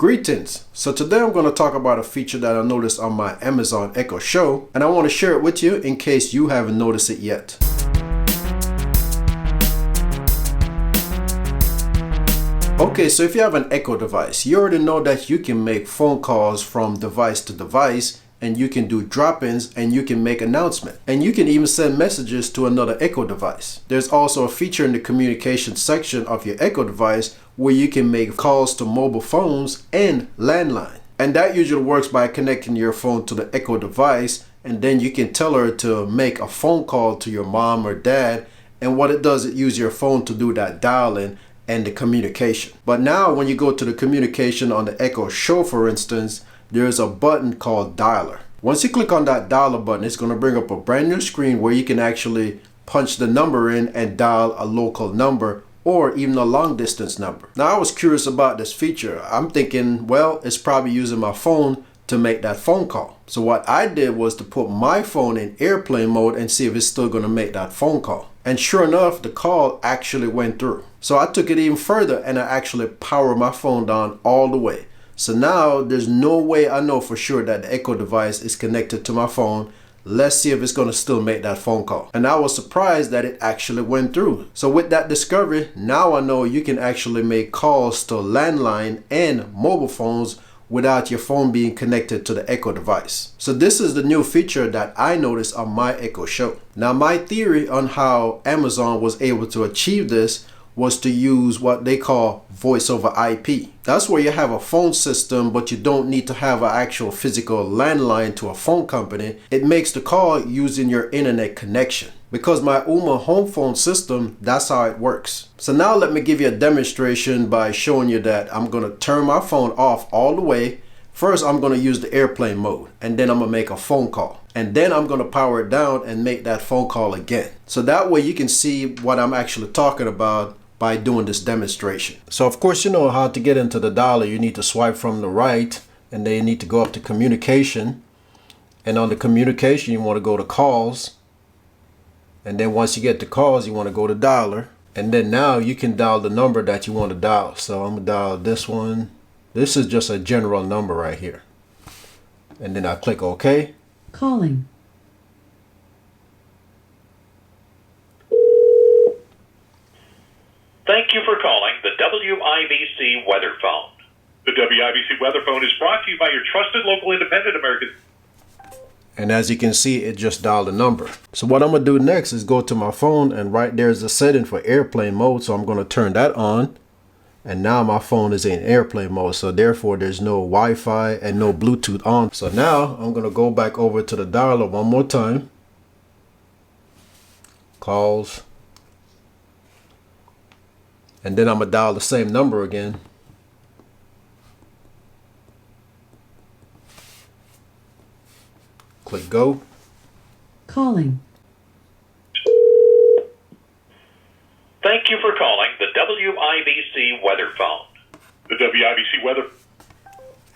Greetings. So today I'm going to talk about a feature that I noticed on my Amazon Echo Show, and I want to share it with you in case you haven't noticed it yet. Okay, so if you have an Echo device, you already know that you can make phone calls from device to device, and you can do drop-ins, and you can make announcements, and you can even send messages to another Echo device. There's also a feature in the communication section of your Echo device where you can make calls to mobile phones and landline. And that usually works by connecting your phone to the Echo device, and then you can tell her to make a phone call to your mom or dad, and what it does, it uses your phone to do that dialing and the communication. But now when you go to the communication on the Echo Show, for instance, there's a button called dialer. Once you click on that dialer button, it's going to bring up a brand new screen where you can actually punch the number in and dial a local number or even a long distance number. Now I was curious about this feature. I'm thinking, well, it's probably using my phone to make that phone call. So what I did was to put my phone in airplane mode and see if it's still going to make that phone call. And sure enough, the call actually went through. So I took it even further and I actually powered my phone down all the way. So now there's no way I know for sure that the Echo device is connected to my phone. Let's see if it's going to still make that phone call. And I was surprised that it actually went through. So with that discovery, now I know you can actually make calls to landline and mobile phones without your phone being connected to the Echo device. So this is the new feature that I noticed on my Echo Show. Now my theory on how Amazon was able to achieve this was to use what they call voice over IP. That's where you have a phone system, but you don't need to have an actual physical landline to a phone company. It makes the call using your internet connection. Because my Uma home phone system, that's how it works. So now let me give you a demonstration by showing you that I'm going to turn my phone off all the way. First, I'm going to use the airplane mode, and then I'm going to make a phone call. And then I'm going to power it down and make that phone call again. So that way you can see what I'm actually talking about by doing this demonstration. So of course, you know how to get into the dialer. You need to swipe from the right, and then you need to go up to communication. And on the communication, you want to go to calls. And then once you get to calls, you want to go to dialer. And then now you can dial the number that you want to dial. So I'm going to dial this one. This is just a general number right here. And then I click OK. Calling. Thank you for calling the WIBC Weather Phone. The WIBC Weather Phone is brought to you by your trusted local independent American. And as you can see, it just dialed a number. So what I'm going to do next is go to my phone, and right there is a setting for airplane mode. So I'm going to turn that on. And now my phone is in airplane mode. So therefore, there's no Wi-Fi and no Bluetooth on. So now I'm going to go back over to the dialer one more time. Calls. And then I'm going to dial the same number again. Click go. Calling. Thank you for calling the WIBC Weather Phone. The WIBC Weather.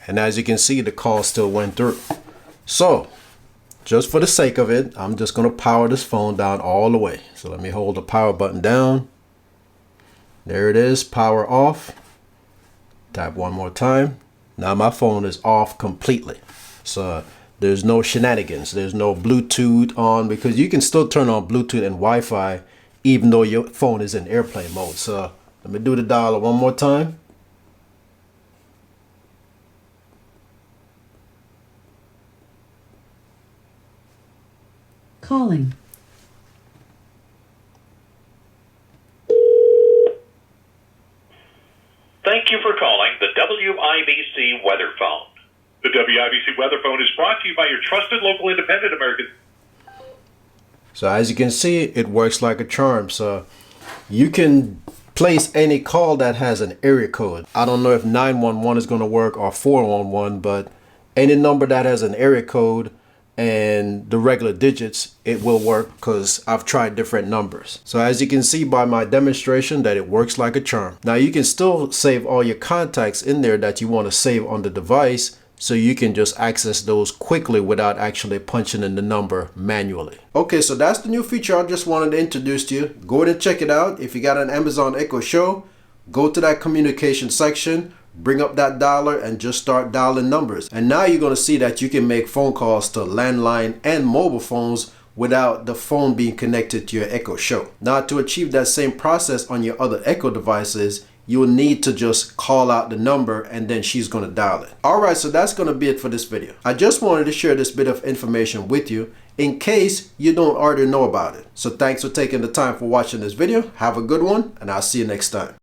And as you can see, the call still went through. So, just for the sake of it, I'm just going to power this phone down all the way. So let me hold the power button down. There it is, power off. Tap one more time. Now my phone is off completely. So there's no shenanigans. There's no Bluetooth on, because you can still turn on Bluetooth and Wi-Fi even though your phone is in airplane mode. So let me do the dialer one more time. Calling. Thank you for calling the WIBC Weather Phone. The WIBC Weather Phone is brought to you by your trusted local independent American. So as you can see, it works like a charm. So you can place any call that has an area code. I don't know if 911 is going to work or 411, but any number that has an area code and the regular digits, it will work, because I've tried different numbers. So as you can see by my demonstration, that it works like a charm. Now you can still save all your contacts in there that you want to save on the device, so you can just access those quickly without actually punching in the number manually. Okay, so that's the new feature I just wanted to introduce to you. Go ahead and check it out. If you got an Amazon Echo Show, go to that communication section, bring up that dialer and just start dialing numbers. And now you're going to see that you can make phone calls to landline and mobile phones without the phone being connected to your Echo Show. Now, to achieve that same process on your other Echo devices, you will need to just call out the number and then she's going to dial it. Alright, so that's going to be it for this video. I just wanted to share this bit of information with you in case you don't already know about it. So thanks for taking the time for watching this video. Have a good one, and I'll see you next time.